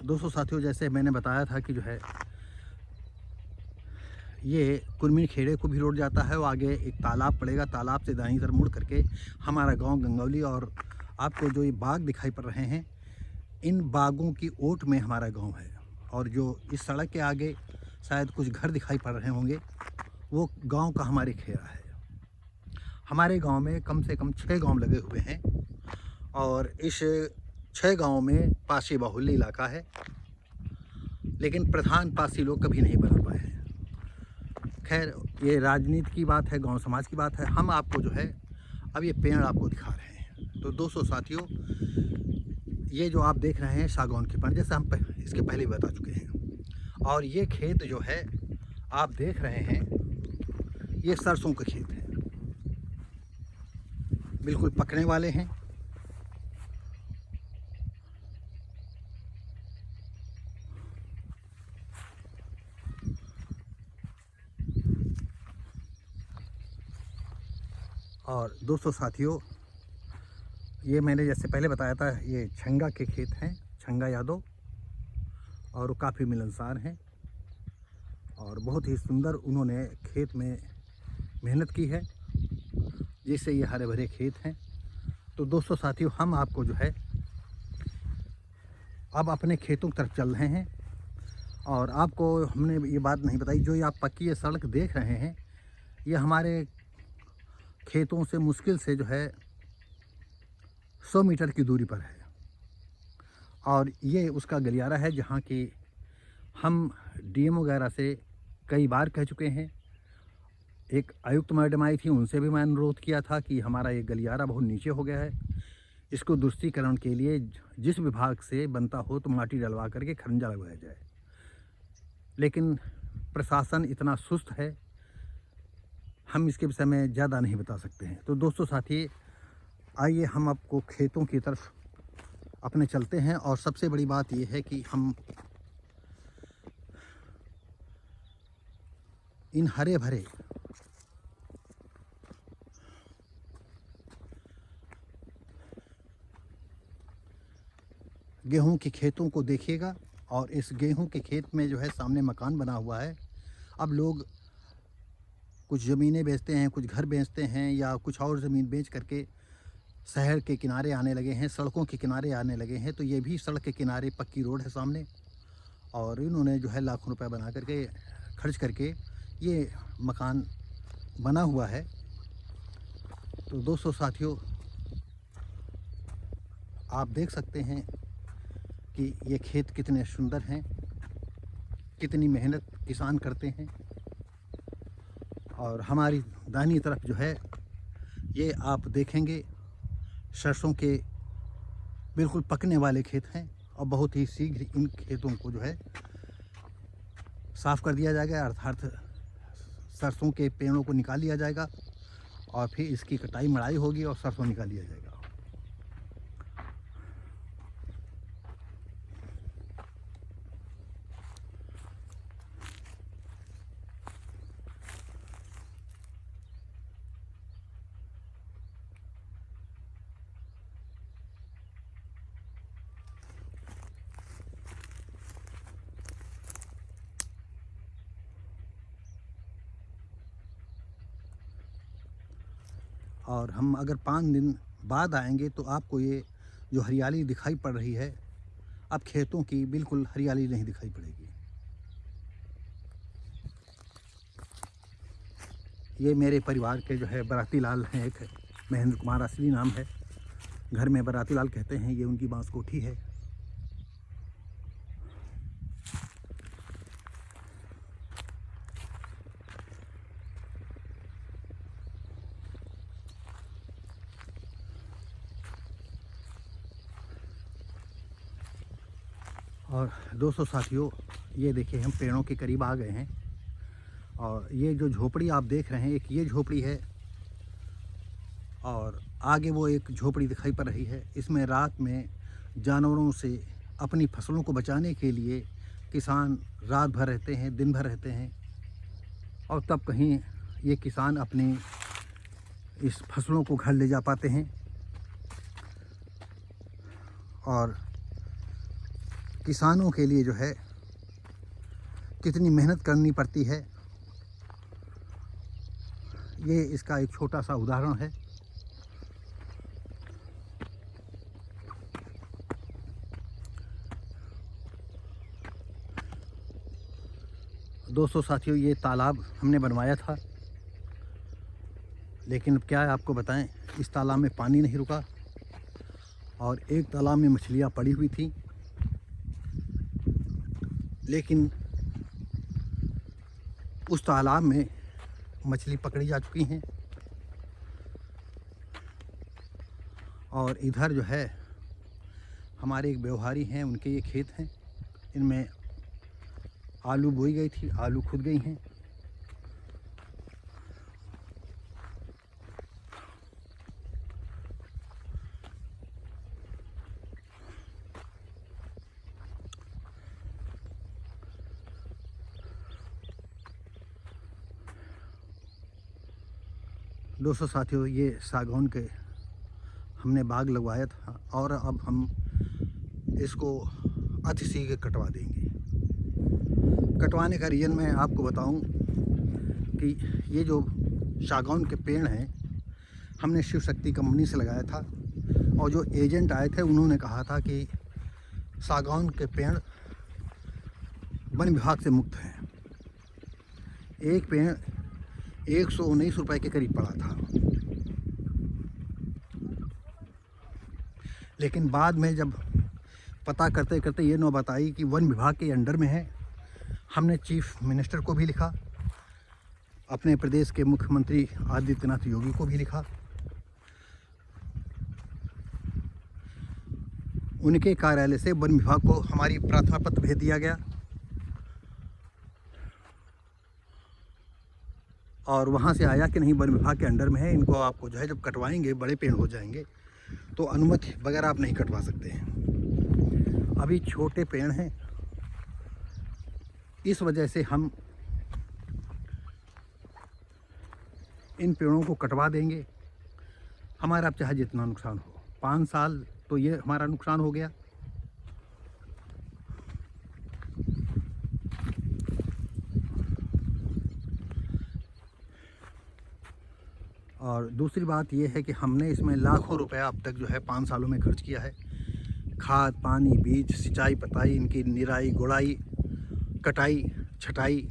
दोस्तों साथियों, जैसे मैंने बताया था कि जो है ये कुरमी खेड़े को भी रोड जाता है और आगे एक तालाब पड़ेगा। तालाब से दाईं तरफ मुड़ करके हमारा गांव गंगौली, और आपको जो ये बाग दिखाई पड़ रहे हैं, इन बागों की ओट में हमारा गांव है। और जो इस सड़क के आगे शायद कुछ घर दिखाई पड़ रहे होंगे, वो गांव का हमारे खेड़ा है। हमारे गांव में कम से कम 6 गांव लगे हुए हैं और इस 6 गांव में पासी बाहुल्य इलाका है, लेकिन प्रधान पासी लोग कभी नहीं बना पाए हैं। खैर, ये राजनीति की बात है, गांव समाज की बात है। हम आपको जो है अब ये पेड़ आपको दिखा रहे हैं। तो दोस्तों साथियों, ये जो आप देख रहे हैं सागौन के पेड़, जैसे हम इसके पहले भी बता चुके हैं। और ये खेत जो है आप देख रहे हैं, ये सरसों के खेत हैं, बिल्कुल पकने वाले हैं। और दोस्तों साथियों, ये मैंने जैसे पहले बताया था, ये छंगा के खेत हैं, छंगा यादव, और वो काफ़ी मिलनसार हैं और बहुत ही सुंदर उन्होंने खेत में मेहनत की है, जिससे ये हरे भरे खेत हैं। तो दोस्तों साथियों, हम आपको जो है अब अपने खेतों की तरफ चल रहे हैं। और आपको हमने ये बात नहीं बताई, जो ये आप पक्की ये सड़क देख रहे हैं, ये हमारे खेतों से मुश्किल से जो है 100 मीटर की दूरी पर है। और ये उसका गलियारा है जहाँ की हम डीएम वगैरह से कई बार कह चुके हैं। एक आयुक्त मैडम आई थी, उनसे भी मैं अनुरोध किया था कि हमारा ये गलियारा बहुत नीचे हो गया है, इसको दुरुस्तीकरण के लिए जिस विभाग से बनता हो तो माटी डलवा करके खरंजा लगवाया जाए। लेकिन प्रशासन इतना सुस्त है, हम इसके विषय में ज़्यादा नहीं बता सकते हैं। तो दोस्तों साथी, आइए हम आपको खेतों की तरफ अपने चलते हैं। और सबसे बड़ी बात यह है कि हम इन हरे भरे गेहूं के खेतों को देखिएगा। और इस गेहूं के खेत में जो है सामने मकान बना हुआ है। अब लोग कुछ ज़मीनें बेचते हैं, कुछ घर बेचते हैं, या कुछ और ज़मीन बेच करके शहर के किनारे आने लगे हैं, सड़कों के किनारे आने लगे हैं। तो ये भी सड़क के किनारे पक्की रोड है सामने, और इन्होंने जो है लाखों रुपए बना करके खर्च करके ये मकान बना हुआ है। तो दोस्तों साथियों, आप देख सकते हैं कि ये खेत कितने सुंदर हैं, कितनी मेहनत किसान करते हैं। और हमारी दाहिनी तरफ जो है ये आप देखेंगे सरसों के बिल्कुल पकने वाले खेत हैं, और बहुत ही शीघ्र इन खेतों को जो है साफ़ कर दिया जाएगा, अर्थात सरसों के पेड़ों को निकाल लिया जाएगा और फिर इसकी कटाई मड़ाई होगी और सरसों निकाल लिया जाएगा। और हम अगर 5 दिन बाद आएंगे तो आपको ये जो हरियाली दिखाई पड़ रही है, अब खेतों की बिल्कुल हरियाली नहीं दिखाई पड़ेगी। ये मेरे परिवार के जो है बराती लाल हैं, एक महेंद्र कुमार असली नाम है, घर में बराती लाल कहते हैं। ये उनकी बांस कोठी है। और दोस्तों साथियों, ये देखिए हम पेड़ों के करीब आ गए हैं। और ये जो झोपड़ी आप देख रहे हैं, एक ये झोपड़ी है और आगे वो एक झोपड़ी दिखाई पड़ रही है। इसमें रात में जानवरों से अपनी फसलों को बचाने के लिए किसान रात भर रहते हैं, दिन भर रहते हैं, और तब कहीं ये किसान अपनी इस फसलों को घर ले जा पाते हैं। और किसानों के लिए जो है कितनी मेहनत करनी पड़ती है, ये इसका एक छोटा सा उदाहरण है। दोस्तों साथियों, ये तालाब हमने बनवाया था, लेकिन अब क्या है आपको बताएं, इस तालाब में पानी नहीं रुका और एक तालाब में मछलियाँ पड़ी हुई थी, लेकिन उस तालाब में मछली पकड़ी जा चुकी हैं। और इधर जो है हमारे एक व्यवहारी हैं, उनके ये खेत हैं, इनमें आलू बोई गई थी, आलू खुद गई हैं। दोस्तों साथियों, ये सागौन के हमने बाग लगवाया था और अब हम इसको अतिशीघ्र कटवा देंगे। कटवाने का रीज़न मैं आपको बताऊं कि ये जो सागौन के पेड़ हैं हमने शिव शक्ति कंपनी से लगाया था, और जो एजेंट आए थे उन्होंने कहा था कि सागौन के पेड़ वन विभाग से मुक्त हैं। एक पेड़ 119 रुपये के करीब पड़ा था, लेकिन बाद में जब पता करते करते ये नौबत आई कि वन विभाग के अंडर में है, हमने चीफ मिनिस्टर को भी लिखा, अपने प्रदेश के मुख्यमंत्री आदित्यनाथ योगी को भी लिखा। उनके कार्यालय से वन विभाग को हमारी प्रार्थना पत्र भेज दिया गया और वहाँ से आया कि नहीं, वन विभाग के अंडर में है, इनको आपको जो है जब कटवाएंगे, बड़े पेड़ हो जाएंगे तो अनुमति वगैरह आप नहीं कटवा सकते हैं। अभी छोटे पेड़ हैं, इस वजह से हम इन पेड़ों को कटवा देंगे। हमारा अब चाहे जितना नुकसान हो, 5 साल तो ये हमारा नुकसान हो गया। और दूसरी बात ये है कि हमने इसमें लाखों रुपया अब तक जो है 5 सालों में खर्च किया है। खाद, पानी, बीज, सिंचाई, पताई, इनकी निराई, गुड़ाई, कटाई, छटाई।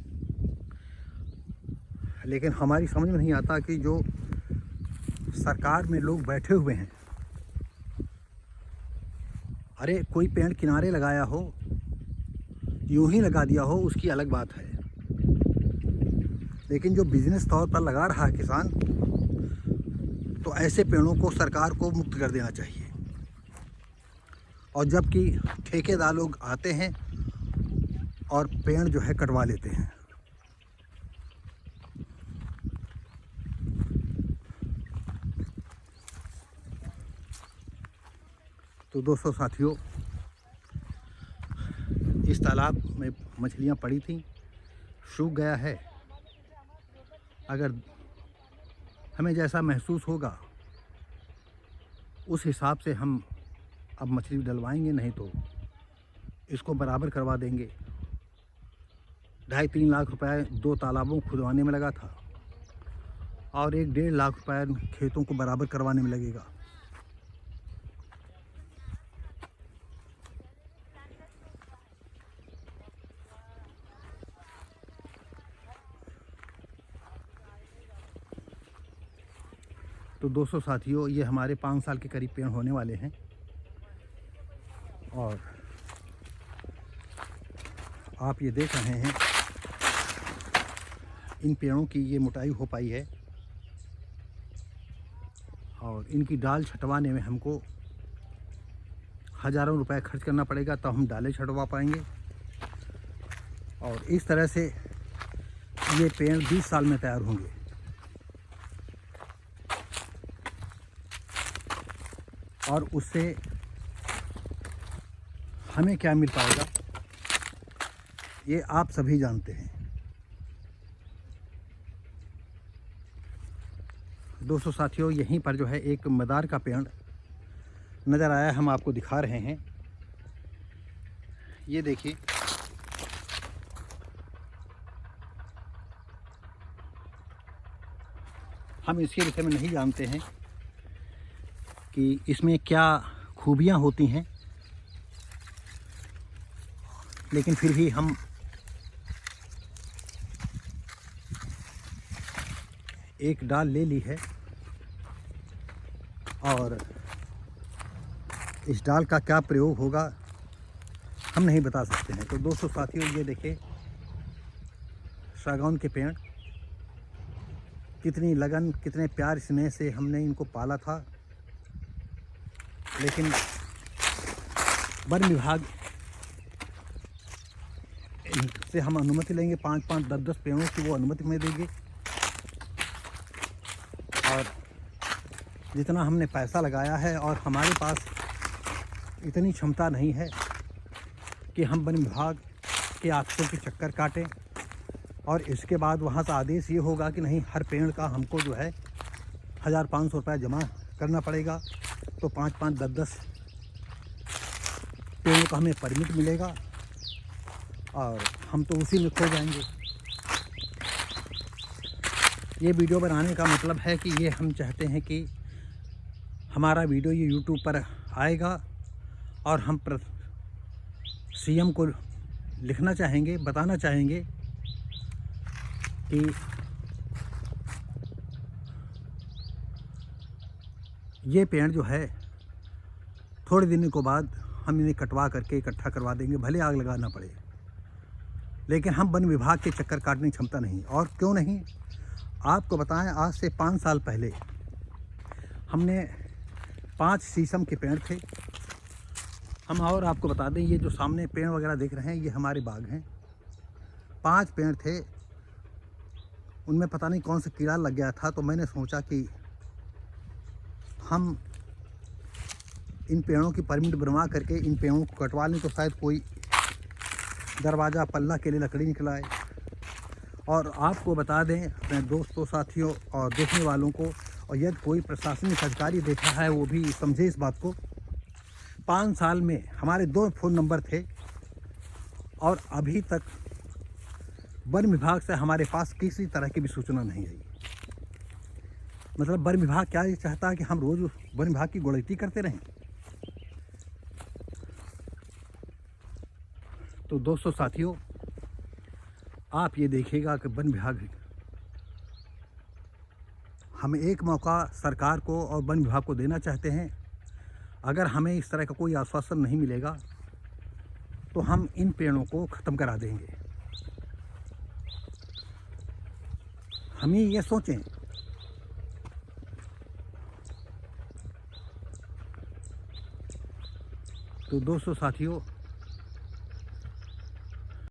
लेकिन हमारी समझ में नहीं आता कि जो सरकार में लोग बैठे हुए हैं, अरे कोई पेड़ किनारे लगाया हो, यूं ही लगा दिया हो, उसकी अलग बात है, लेकिन जो बिजनेस तौर पर लगा रहा है किसान, तो ऐसे पेड़ों को सरकार को मुक्त कर देना चाहिए। और जबकि ठेकेदार लोग आते हैं और पेड़ जो है कटवा लेते हैं। तो दोस्तों साथियों, इस तालाब में मछलियाँ पड़ी थीं, सूख गया है। अगर हमें जैसा महसूस होगा उस हिसाब से हम अब मछली डलवाएंगे, नहीं तो इसको बराबर करवा देंगे। 2.5-3 लाख रुपए 2 तालाबों को खुदवाने में लगा था और 1-1.5 लाख रुपए खेतों को बराबर करवाने में लगेगा। तो दोस्तों साथियों, ये हमारे 5 साल के करीब पेड़ होने वाले हैं और आप ये देख रहे हैं इन पेड़ों की ये मोटाई हो पाई है और इनकी डाल छटवाने में हमको हज़ारों रुपए खर्च करना पड़ेगा, तब हम डालें छटवा पाएंगे। और इस तरह से ये पेड़ 20 साल में तैयार होंगे। और उससे हमें क्या मिल पाएगा ये आप सभी जानते हैं। दोस्तों साथियों, यहीं पर जो है एक मदार का पेड़ नज़र आया, हम आपको दिखा रहे हैं। ये देखिए, हम इसके विषय में नहीं जानते हैं कि इसमें क्या खूबियाँ होती हैं, लेकिन फिर भी हम एक डाल ले ली है और इस डाल का क्या प्रयोग होगा हम नहीं बता सकते हैं। तो दोस्तों साथियों, ये देखिए सागौन के पेड़, कितनी लगन, कितने प्यार स्नेह से हमने इनको पाला था, लेकिन वन विभाग से हम अनुमति लेंगे 5-5, 10-10 पेड़ों की वो अनुमति में देंगे, और जितना हमने पैसा लगाया है और हमारे पास इतनी क्षमता नहीं है कि हम वन विभाग के ऑफिसों के चक्कर काटें, और इसके बाद वहाँ से आदेश ये होगा कि नहीं, हर पेड़ का हमको जो है 1500 रुपये जमा करना पड़ेगा, तो 5-5, 10-10 पेड़ों का हमें परमिट मिलेगा और हम तो उसी में खो जाएंगे। ये वीडियो बनाने का मतलब है कि ये हम चाहते हैं कि हमारा वीडियो ये YouTube पर आएगा और हम सीएम को लिखना चाहेंगे, बताना चाहेंगे कि ये पेड़ जो है थोड़े दिनों के बाद हम इन्हें कटवा करके इकट्ठा करवा देंगे, भले आग लगाना पड़े, लेकिन हम वन विभाग के चक्कर काटने की क्षमता नहीं। और क्यों नहीं, आपको बताएं, आज से 5 साल पहले हमने 5 शीशम के पेड़ थे हम, और आपको बता दें, ये जो सामने पेड़ वगैरह देख रहे हैं ये हमारे बाग हैं। 5 पेड़ थे, उनमें पता नहीं कौन सा कीड़ा लग गया था, तो मैंने सोचा कि हम इन पेड़ों की परमिट बनवा करके इन पेड़ों को कटवा लें, तो शायद कोई दरवाज़ा पल्ला के लिए लकड़ी निकल आए। और आपको बता दें अपने दोस्तों, साथियों और देखने वालों को, और यदि कोई प्रशासनिक अधिकारी देखा है वो भी समझे इस बात को, 5 साल में हमारे 2 फ़ोन नंबर थे और अभी तक वन विभाग से हमारे पास किसी तरह की भी सूचना नहीं आई। मतलब वन विभाग क्या ये चाहता है कि हम रोज़ वन विभाग की गुड़ती करते रहें? तो दोस्तों साथियों, आप ये देखिएगा कि वन विभाग, हम एक मौका सरकार को और वन विभाग को देना चाहते हैं। अगर हमें इस तरह का कोई आश्वासन नहीं मिलेगा तो हम इन पेड़ों को ख़त्म करा देंगे। हम ये सोचें। तो दोस्तों साथियों,